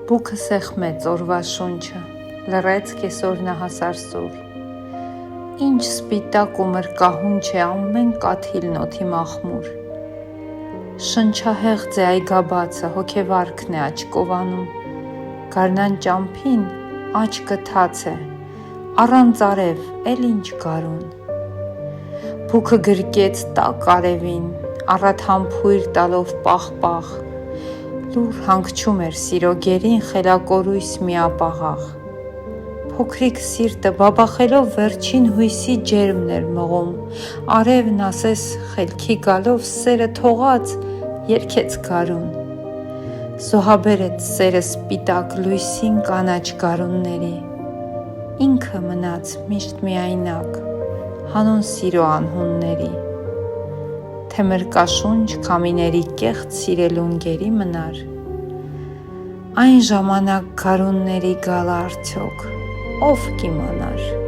Բուքը սեղմեց օրվա շունչը, լռեց կեսօրնահասար սուր։ Ինչ սպիտակ ու մրկահունչ է ամեն կաթիլն օդի մախմուր։ Շնչահեղձ է այգաբացը, հոգեվարքն է աչքովանում, գարնան ճամփին աչքը թաց է, առանց արև էլ ինչ գարուն։ Բուքը գրկեց տաք արևին, առատ համբույր տալով պաղ-պաղ, լուր հանգչում էր սիրո գերին խելակորույս միապաղաղ։ Փոքրիկ սիրտը բաբախելով վերջին հույսի ջերմն էր մղում, արևն ասես խելքի գալով սերը թողած երգեց գարուն։ Զոհաբերեց սերը սպիտակ լույսին կանաչ գարունների, ինքը մնաց միշտ միայնակ, հանուն սիրո անհունների, թե մրկաշունչ քամիների կեղծ սիրելուն գերի մնար, այն ժամանակ գարունների գալ արդյոք, ով կիմանար։